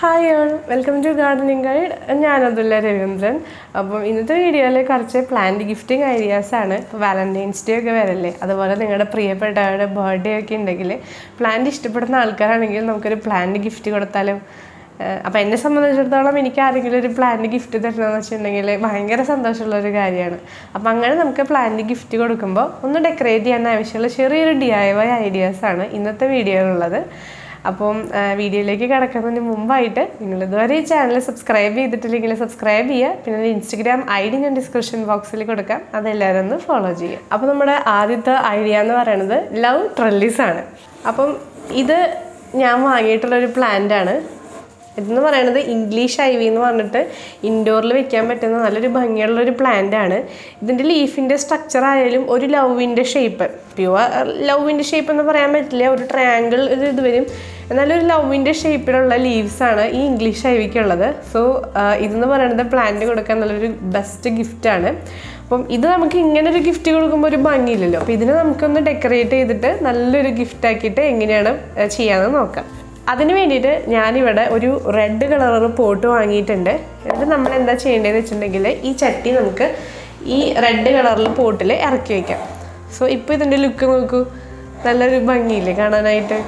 Hi all, welcome to gardening guide. ഞാൻ അതുല്യ രവീന്ദ്രൻ. അപ്പം ഇന്നത്തെ വീഡിയോയിൽ കുറച്ച് പ്ലാന്റ് ഗിഫ്റ്റിംഗ് ഐഡിയാസാണ്. ഇപ്പോൾ വാലന്റൈൻസ് ഡേ ഒക്കെ വരല്ലേ, അതുപോലെ നിങ്ങളുടെ പ്രിയപ്പെട്ടവരുടെ ബർത്ത്ഡേ ഒക്കെ ഉണ്ടെങ്കിൽ പ്ലാന്റ് ഇഷ്ടപ്പെടുന്ന ആൾക്കാരാണെങ്കിൽ നമുക്കൊരു പ്ലാന്റ് ഗിഫ്റ്റ് കൊടുത്താലും. അപ്പോൾ എന്നെ സംബന്ധിച്ചിടത്തോളം എനിക്ക് ആരെങ്കിലും ഒരു പ്ലാന്റ് ഗിഫ്റ്റ് തരണമെന്ന് വെച്ചിട്ടുണ്ടെങ്കിൽ ഭയങ്കര സന്തോഷമുള്ളൊരു കാര്യമാണ്. അപ്പോൾ അങ്ങനെ നമുക്ക് പ്ലാന്റ് ഗിഫ്റ്റ് കൊടുക്കുമ്പോൾ ഒന്ന് ഡെക്കറേറ്റ് ചെയ്യാൻ ആവശ്യമുള്ള ചെറിയൊരു DIY ഐഡിയാസാണ് ഇന്നത്തെ വീഡിയോയിലുള്ളത്. അപ്പം വീഡിയോയിലേക്ക് കിടക്കുന്നതിന് മുമ്പായിട്ട് നിങ്ങൾ ഇതുവരെ ഈ ചാനൽ സബ്സ്ക്രൈബ് ചെയ്തിട്ടില്ലെങ്കിൽ സബ്സ്ക്രൈബ് ചെയ്യുക. പിന്നെ ഇൻസ്റ്റഗ്രാം ID ഞാൻ ഡിസ്ക്രിപ്ഷൻ ബോക്സിൽ കൊടുക്കാം, അതെല്ലാവരും ഒന്ന് ഫോളോ ചെയ്യുക. അപ്പോൾ നമ്മുടെ ആദ്യത്തെ ഐഡിയ എന്ന് പറയുന്നത് ലവ് ട്രെല്ലിസ് ആണ്. അപ്പം ഇത് ഞാൻ വാങ്ങിയിട്ടുള്ളൊരു പ്ലാന്റ് ആണ്. ഇതെന്ന് പറയുന്നത് ഇംഗ്ലീഷ് ഐവി എന്ന് പറഞ്ഞിട്ട് ഇൻഡോറിൽ വെക്കാൻ പറ്റുന്ന നല്ലൊരു ഭംഗിയുള്ളൊരു പ്ലാന്റ് ആണ്. ഇതിൻ്റെ ലീഫിൻ്റെ സ്ട്രക്ചർ ആയാലും ഒരു ലവിൻ്റെ ഷേപ്പ്, പ്യുവർ ലവിൻ്റെ ഷേപ്പ് എന്ന് പറയാൻ പറ്റില്ല, ഒരു ട്രയാങ്കിൾ ഇത് വരും. എന്നാലും ഒരു ലവിൻ്റെ ഷേപ്പിലുള്ള ലീവ്സാണ് ഈ ഇംഗ്ലീഷ് ഐവിക്കുള്ളത്. സോ ഇതെന്ന് പറയുന്നത് പ്ലാന്റ് കൊടുക്കാൻ നല്ലൊരു ബെസ്റ്റ് ഗിഫ്റ്റാണ്. അപ്പം ഇത് നമുക്ക് ഇങ്ങനൊരു ഗിഫ്റ്റ് കൊടുക്കുമ്പോൾ ഒരു ഭംഗിയില്ലല്ലോ. അപ്പോൾ ഇതിനെ നമുക്കൊന്ന് ഡെക്കറേറ്റ് ചെയ്തിട്ട് നല്ലൊരു ഗിഫ്റ്റാക്കിയിട്ട് എങ്ങനെയാണ് ചെയ്യാമെന്ന് നോക്കാം. അതിന് വേണ്ടിയിട്ട് ഞാനിവിടെ ഒരു റെഡ് കളർ പോട്ട് വാങ്ങിയിട്ടുണ്ട്. എന്നിട്ട് നമ്മൾ എന്താ ചെയ്യേണ്ടതെന്ന് വെച്ചിട്ടുണ്ടെങ്കിൽ ഈ ചട്ടി നമുക്ക് ഈ റെഡ് കളറിൽ പോട്ടിൽ ഇറക്കി വയ്ക്കാം. സോ ഇപ്പോൾ ഇതിൻ്റെ ലുക്ക് നോക്കൂ, നല്ലൊരു ഭംഗിയില്ലേ കാണാനായിട്ട്.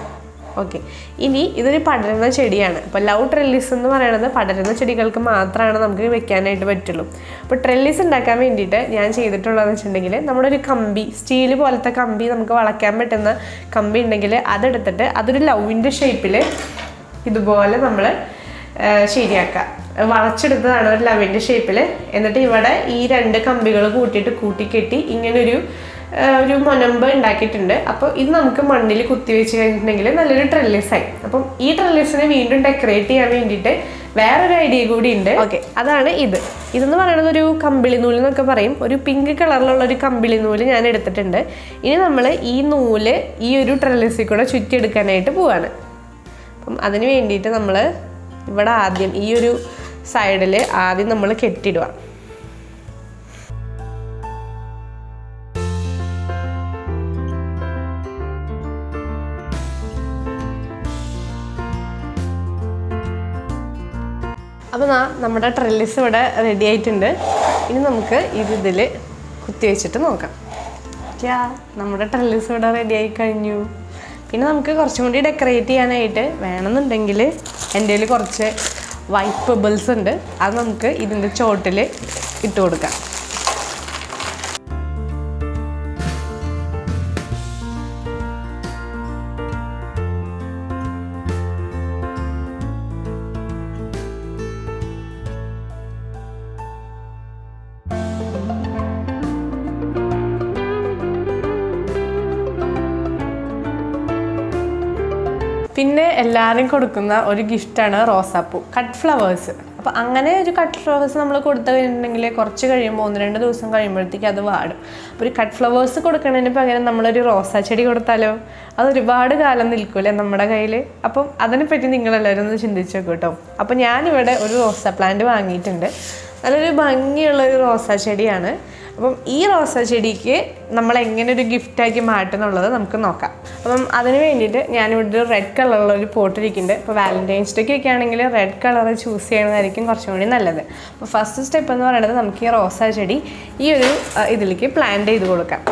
ഓക്കെ, ഇനി ഇതൊരു പടരുന്ന ചെടിയാണ്. അപ്പോൾ ലവ് ട്രെല്ലിസ് എന്ന് പറയുന്നത് പടരുന്ന ചെടികൾക്ക് മാത്രമാണ് നമുക്ക് വെക്കാനായിട്ട് പറ്റുള്ളൂ. അപ്പോൾ ട്രെല്ലിസ് ഉണ്ടാക്കാൻ വേണ്ടിയിട്ട് ഞാൻ ചെയ്തിട്ടുള്ളതെന്ന് വെച്ചിട്ടുണ്ടെങ്കിൽ നമ്മുടെ ഒരു കമ്പി, സ്റ്റീൽ പോലത്തെ കമ്പി, നമുക്ക് വളയ്ക്കാൻ പറ്റുന്ന കമ്പി ഉണ്ടെങ്കിൽ അതെടുത്തിട്ട് അതൊരു ലവിൻ്റെ ഷേപ്പിൽ ഇതുപോലെ നമ്മൾ ശരിയാക്കുക. വളച്ചെടുത്തതാണ് ഒരു ലവിൻ്റെ ഷേപ്പിൽ. എന്നിട്ട് ഇവിടെ ഈ രണ്ട് കമ്പികൾ കൂട്ടിക്കെട്ടി ഇങ്ങനൊരു മൊനമ്പ് ഉണ്ടാക്കിയിട്ടുണ്ട്. അപ്പോൾ ഇത് നമുക്ക് മണ്ണിൽ കുത്തി വെച്ച് കഴിഞ്ഞിട്ടുണ്ടെങ്കിൽ നല്ലൊരു ട്രെല്ലിസായി. അപ്പം ഈ ട്രെല്ലിസിനെ വീണ്ടും ഡെക്കറേറ്റ് ചെയ്യാൻ വേണ്ടിയിട്ട് വേറൊരു ഐഡിയ കൂടി ഉണ്ട്. ഓക്കെ, അതാണ് ഇതെന്ന് പറയുന്നത് ഒരു കമ്പിളി നൂല് എന്നൊക്കെ പറയും. ഒരു പിങ്ക് കളറിലുള്ള ഒരു കമ്പിളി നൂല് ഞാൻ എടുത്തിട്ടുണ്ട്. ഇനി നമ്മൾ ഈ നൂല് ഈ ഒരു ട്രെല്ലിസിൽ കൂടെ ചുറ്റിയെടുക്കാനായിട്ട് പോവാണ്. അപ്പം അതിന് വേണ്ടിയിട്ട് നമ്മൾ ഇവിടെ ആദ്യം ഈ ഒരു സൈഡിൽ ആദ്യം നമ്മൾ കെട്ടിടുക. അപ്പോൾ നമ്മുടെ ട്രെല്ലിസ് ഇവിടെ റെഡി ആയിട്ടുണ്ട്. ഇനി നമുക്ക് ഇതിൽ കുത്തി വെച്ചിട്ട് നോക്കാം. നമ്മുടെ ട്രെല്ലിസ് ഇവിടെ റെഡി ആയി കഴിഞ്ഞു. പിന്നെ നമുക്ക് കുറച്ചും കൂടി ഡെക്കറേറ്റ് ചെയ്യാനായിട്ട് വേണമെന്നുണ്ടെങ്കിൽ എൻ്റെ കയ്യിൽ കുറച്ച് വൈറ്റ് പെബിൾസ് ഉണ്ട്. അത് നമുക്ക് ഇതിൻ്റെ ചോട്ടിൽ ഇട്ട് കൊടുക്കാം. പിന്നെ എല്ലാവരും കൊടുക്കുന്ന ഒരു ഗിഫ്റ്റാണ് റോസാപ്പൂ, കട്ട് ഫ്ലവേഴ്സ്. അപ്പോൾ അങ്ങനെ ഒരു കട്ട് ഫ്ലവേഴ്സ് നമ്മൾ കൊടുത്തു കഴിഞ്ഞിട്ടുണ്ടെങ്കിൽ കുറച്ച് കഴിയുമ്പോൾ 1-2 ദിവസം കഴിയുമ്പോഴത്തേക്ക് അത് വാടും. അപ്പോൾ ഒരു കട്ട് ഫ്ലവേഴ്സ് കൊടുക്കുന്നതിന് പകരം നമ്മളൊരു റോസാ ചെടി കൊടുത്താലോ, അത് ഒരുപാട് കാലം നിൽക്കൂലേ നമ്മുടെ കയ്യിൽ. അപ്പം അതിനെപ്പറ്റി നിങ്ങളെല്ലാവരും ഒന്ന് ചിന്തിച്ച് നോക്കൂ കേട്ടോ. അപ്പോൾ ഞാനിവിടെ ഒരു റോസാ പ്ലാന്റ് വാങ്ങിയിട്ടുണ്ട്. നല്ലൊരു ഭംഗിയുള്ളൊരു റോസാ ചെടിയാണ്. അപ്പം ഈ റോസാ ചെടിക്ക് നമ്മൾ എങ്ങനെ ഒരു ഗിഫ്റ്റാക്കി മാറ്റുന്നുള്ളത് നമുക്ക് നോക്കാം. അപ്പം അതിന് വേണ്ടിയിട്ട് ഞാനിവിടെ ഒരു റെഡ് കളറുള്ള ഒരു പോട്ട് ഇരിക്കുന്നുണ്ട്. ഇപ്പോൾ വാലന്റൈൻസ് ഡേക്ക് ഒക്കെ ആണെങ്കിൽ റെഡ് കളർ ചൂസ് ചെയ്യണതായിരിക്കും കുറച്ചും കൂടി നല്ലത്. അപ്പോൾ ഫസ്റ്റ് സ്റ്റെപ്പ് എന്ന് പറയുന്നത് നമുക്ക് ഈ റോസാ ചെടി ഈ ഒരു ഇതിലേക്ക് പ്ലാന്റ് ചെയ്ത് കൊടുക്കാം.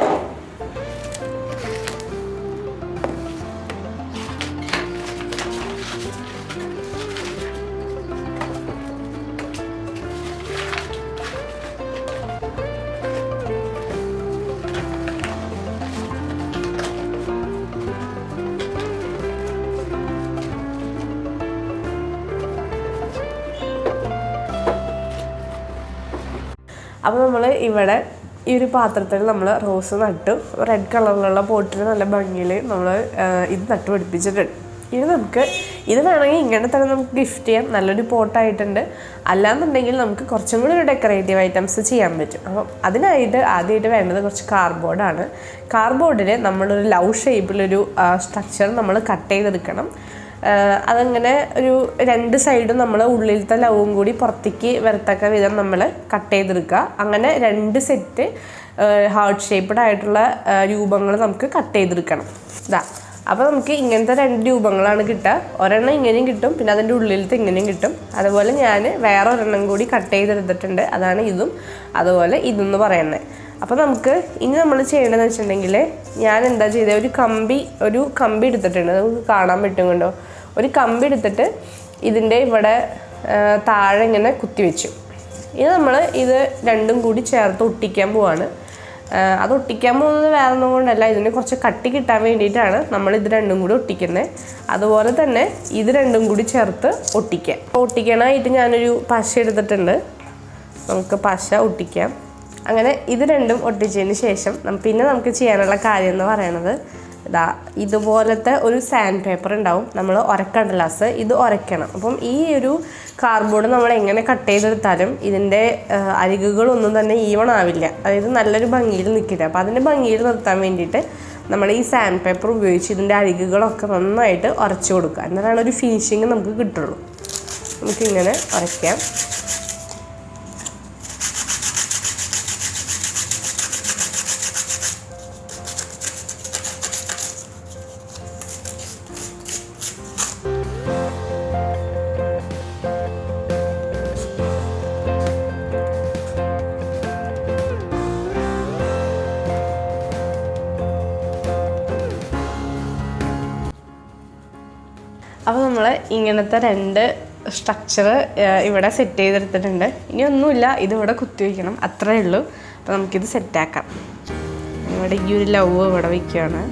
അപ്പോൾ നമ്മൾ ഇവിടെ ഈ ഒരു പാത്രത്തിൽ നമ്മൾ റോസ് നട്ടു. റെഡ് കളറിലുള്ള പോട്ടിൽ നല്ല ഭംഗിയിൽ നമ്മൾ ഇത് നട്ടുപിടിപ്പിച്ചിട്ടുണ്ട്. ഇനി നമുക്ക് ഇത് വേണമെങ്കിൽ ഇങ്ങനെ തന്നെ നമുക്ക് ഗിഫ്റ്റ് ചെയ്യാം. നല്ലൊരു പോട്ടായിട്ടുണ്ട്. അല്ലാന്നുണ്ടെങ്കിൽ നമുക്ക് കുറച്ചും കൂടി ഒരു ഡെക്കറേറ്റീവ് ഐറ്റംസ് ചെയ്യാൻ പറ്റും. അപ്പം അതിനായിട്ട് ആദ്യമായിട്ട് വേണ്ടത് കുറച്ച് കാർഡ്ബോർഡാണ്. കാർഡ്ബോർഡിൽ നമ്മളൊരു ലവ് ഷേപ്പിലൊരു സ്ട്രക്ചർ നമ്മൾ കട്ട് ചെയ്തെടുക്കണം. അതങ്ങനെ ഒരു 2 സൈഡും നമ്മൾ ഉള്ളിലത്തെ ലവും കൂടി പുറത്തേക്ക് വരത്തക്ക വിധം നമ്മൾ കട്ട് ചെയ്തെടുക്കുക. അങ്ങനെ 2 സെറ്റ് ഹാർട്ട് ഷേപ്പ്ഡ് ആയിട്ടുള്ള രൂപങ്ങൾ നമുക്ക് കട്ട് ചെയ്തെടുക്കണം. ഇതാ അപ്പോൾ നമുക്ക് ഇങ്ങനത്തെ 2 രൂപങ്ങളാണ് കിട്ടുക. ഒരെണ്ണം ഇങ്ങനെയും കിട്ടും, പിന്നെ അതിൻ്റെ ഉള്ളിലത്തെ ഇങ്ങനെയും കിട്ടും. അതുപോലെ ഞാൻ വേറെ ഒരെണ്ണം കൂടി കട്ട് ചെയ്തെടുത്തിട്ടുണ്ട്, അതാണ് ഇതും. അതുപോലെ ഇതെന്ന് പറയുന്നത്. അപ്പോൾ നമുക്ക് ഇനി നമ്മൾ ചെയ്യേണ്ടതെന്ന് വെച്ചിട്ടുണ്ടെങ്കിൽ, ഞാൻ എന്താ ചെയ്തത്, ഒരു കമ്പി എടുത്തിട്ടുണ്ട്. നമുക്ക് കാണാൻ പറ്റും കണ്ടോ, ഒരു കമ്പി എടുത്തിട്ട് ഇതിൻ്റെ ഇവിടെ താഴെ ഇങ്ങനെ കുത്തി വെച്ചു. ഇനി നമ്മൾ ഇത് രണ്ടും കൂടി ചേർത്ത് ഒട്ടിക്കാൻ പോവാണ്. അത് ഒട്ടിക്കാൻ പോകുന്നത് വേറെ ഒന്നും കൊണ്ടല്ല, ഇതിന് കുറച്ച് കട്ടി കിട്ടാൻ വേണ്ടിയിട്ടാണ് നമ്മൾ ഇത് രണ്ടും കൂടി ഒട്ടിക്കുന്നത്. അതുപോലെ തന്നെ ഇത് രണ്ടും കൂടി ചേർത്ത് ഒട്ടിക്കാനായിട്ട് ഞാനൊരു പശ എടുത്തിട്ടുണ്ട്. നമുക്ക് പശ ഒട്ടിക്കാം. അങ്ങനെ ഇത് രണ്ടും ഒട്ടിച്ചതിന് ശേഷം പിന്നെ നമുക്ക് ചെയ്യാനുള്ള കാര്യം എന്ന് പറയുന്നത്, ഇതുപോലത്തെ ഒരു സാൻഡ് പേപ്പർ ഉണ്ടാവും, നമ്മൾ ഉരക്കടലാസ്, ഇത് ഉരയ്ക്കണം. അപ്പം ഈ ഒരു കാർഡ്ബോർഡ് നമ്മൾ എങ്ങനെ കട്ട് ചെയ്തെടുത്താലും ഇതിൻ്റെ അരികുകളൊന്നും തന്നെ ഈവൺ ആവില്ല, അതായത് നല്ലൊരു ഭംഗിയിൽ നിൽക്കില്ല. അപ്പോൾ അതിൻ്റെ ഭംഗിയിൽ നിർത്താൻ വേണ്ടിയിട്ട് നമ്മൾ ഈ സാൻഡ് പേപ്പർ ഉപയോഗിച്ച് ഇതിൻ്റെ അരികുകളൊക്കെ നന്നായിട്ട് ഉരച്ചു കൊടുക്കുക. എന്നാലാണ് ഒരു ഫിനിഷിങ് നമുക്ക് കിട്ടുള്ളൂ. നമുക്കിങ്ങനെ ഉരയ്ക്കാം. അപ്പോൾ നമ്മൾ ഇങ്ങനത്തെ 2 സ്ട്രക്ചർ ഇവിടെ സെറ്റ് ചെയ്തെടുത്തിട്ടുണ്ട്. ഇനി ഒന്നുമില്ല, ഇതിവിടെ കുത്തി വയ്ക്കണം, അത്രയേ ഉള്ളൂ. അപ്പോൾ നമുക്കിത് സെറ്റാക്കാം. ഇവിടെ ഈ ഒരു ലവ് ഇവിടെ വയ്ക്കുകയാണ്.